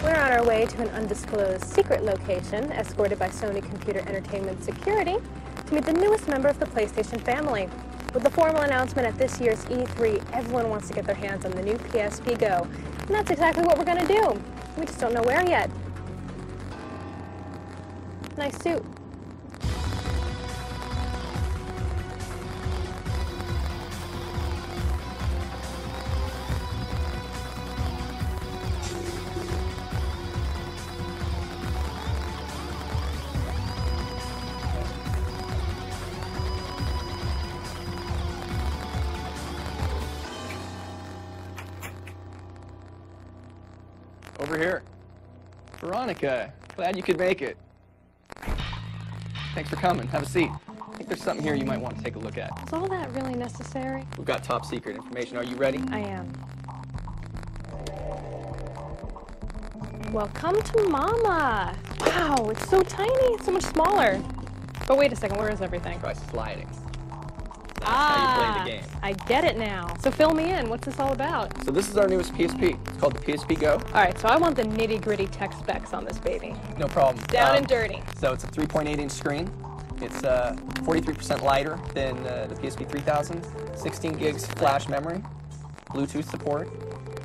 We're on our way to an undisclosed secret location, escorted by Sony Computer Entertainment Security, to meet the newest member of the PlayStation family. With the formal announcement at this year's E3, everyone wants to get their hands on the new PSP Go. And that's exactly what we're going to do. We just don't know where yet. Nice suit. Over here. Veronica, glad you could make it. Thanks for coming. Have a seat. I think there's something here you might want to take a look at. Is all that really necessary? We've got top secret information. Are you ready? I am. Well, come to Mama. Wow, it's so tiny. It's so much smaller. But wait a second, where is everything? Try sliding. That's how you play the game. I get it now. So fill me in. What's this all about? So this is our newest PSP. It's called the PSP Go. All right, so I want the nitty-gritty tech specs on this baby. No problem. Down and dirty. So it's a 3.8-inch screen. It's 43% lighter than the PSP 3000. 16 gigs flash memory, Bluetooth support,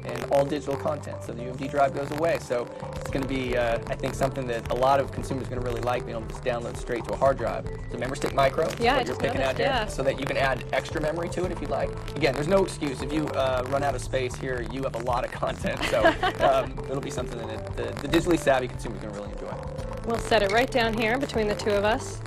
and all digital content. So the UMD drive goes away. So it's going to be, I think, something that a lot of consumers are going to really like, being able to just download straight to a hard drive. So memory stick micro, yeah, what you're picking out here, so that you can add extra memory to it if you'd like. Again, there's no excuse. If you run out of space here, you have a lot of content. So it'll be something that the digitally savvy consumer is going to really enjoy. We'll set it right down here between the two of us.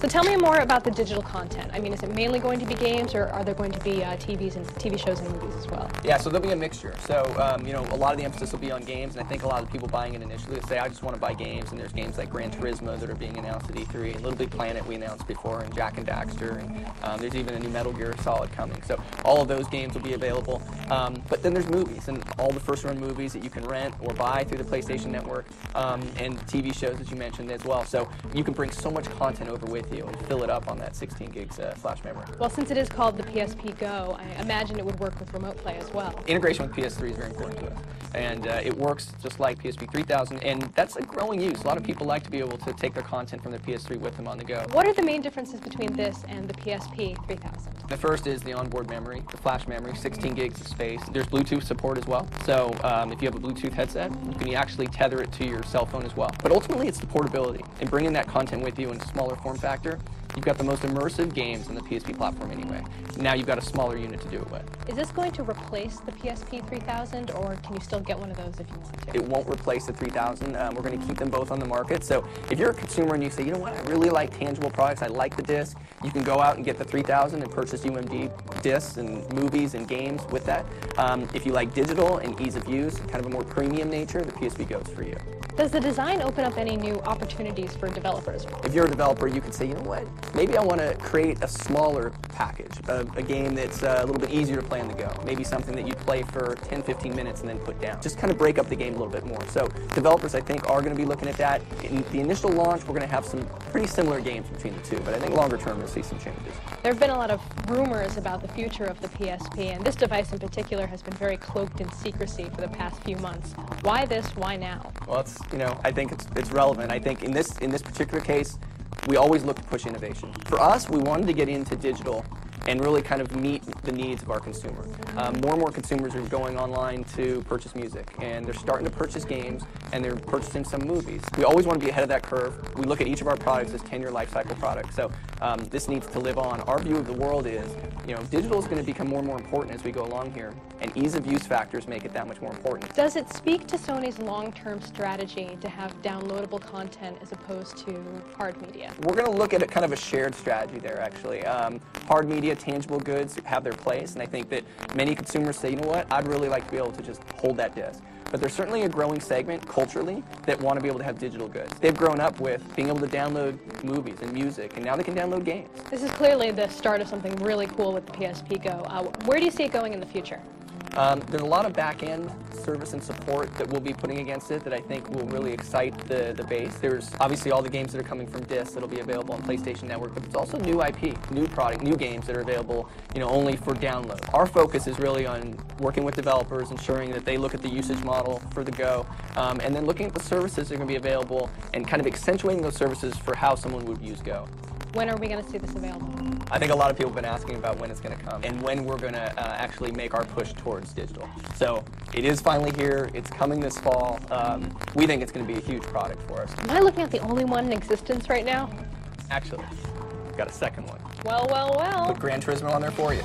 So tell me more about the digital content. I mean, is it mainly going to be games, or are there going to be TV shows and movies as well? Yeah, so there'll be a mixture. So, you know, a lot of the emphasis will be on games, and I think a lot of the people buying it initially will say, I just want to buy games, and there's games like Gran Turismo that are being announced at E3, and Little Big Planet we announced before, and Jak and Daxter, and there's even a new Metal Gear Solid coming. So all of those games will be available. But then there's movies, and all the first-run movies that you can rent or buy through the PlayStation Network, and TV shows, as you mentioned, as well. So you can bring so much content over with you and fill it up on that 16 gigs flash memory. Well, since it is called the PSP Go, I imagine it would work with remote play as well. Integration with PS3 is very important to us, and it works just like PSP 3000, and that's a growing use. A lot of people like to be able to take their content from their PS3 with them on the go. What are the main differences between this and the PSP 3000? The first is the onboard memory, the flash memory, 16 gigs of space. There's Bluetooth support as well, so if you have a Bluetooth headset, you can actually tether it to your cell phone as well. But ultimately, it's the portability, and bringing that content with you in a smaller form factor. You've got the most immersive games on the PSP platform anyway. Now you've got a smaller unit to do it with. Is this going to replace the PSP 3000, or can you still get one of those if you want to? It won't replace the 3000. We're going to keep them both on the market. So if you're a consumer and you say, you know what, I really like tangible products, I like the disc, you can go out and get the 3000 and purchase UMD discs and movies and games with that. If you like digital and ease of use, kind of a more premium nature, the PSP Go is for you. Does the design open up any new opportunities for developers? If you're a developer, you can say, you know what, maybe I want to create a smaller package, a game that's a little bit easier to play on the go. Maybe something that you play for 10, 15 minutes and then put down. Just kind of break up the game a little bit more. So developers, I think, are going to be looking at that. In the initial launch, we're going to have some pretty similar games between the two, but I think longer term, you'll see some changes. There have been a lot of rumors about the future of the PSP, and this device in particular has been very cloaked in secrecy for the past few months. Why this? Why now? Well, it's, you know, I think it's relevant. I think in this particular case, we always look to push innovation. For us, we wanted to get into digital and really kind of meet the needs of our consumer. More and more consumers are going online to purchase music, and they're starting to purchase games, and they're purchasing some movies. We always want to be ahead of that curve. We look at each of our products as 10-year life cycle products, so this needs to live on. Our view of the world is, you know, digital is going to become more and more important as we go along here, and ease of use factors make it that much more important. Does it speak to Sony's long-term strategy to have downloadable content as opposed to hard media? We're going to look at kind of a shared strategy there, actually. Hard media, tangible goods have their place, and I think that many consumers say, you know what, I'd really like to be able to just hold that disc. But there's certainly a growing segment culturally that want to be able to have digital goods. They've grown up with being able to download movies and music, and now they can download games. This is clearly the start of something really cool with the PSP Go. Where do you see it going in the future? There's a lot of back-end service and support that we'll be putting against it that I think will really excite the base. There's obviously all the games that are coming from disc that'll be available on PlayStation Network, but there's also new IP, new product, new games that are available, only for download. Our focus is really on working with developers, ensuring that they look at the usage model for the Go, and then looking at the services that are going to be available and kind of accentuating those services for how someone would use Go. When are we going to see this available? I think a lot of people have been asking about when it's going to come and when we're going to actually make our push towards digital. So it is finally here. It's coming this fall. We think it's going to be a huge product for us. Am I looking at the only one in existence right now? Actually, got a second one. Well, well, well. Put Gran Turismo on there for you.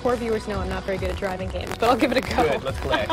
Qore viewers know I'm not very good at driving games, but I'll give it a go. Good, let's play.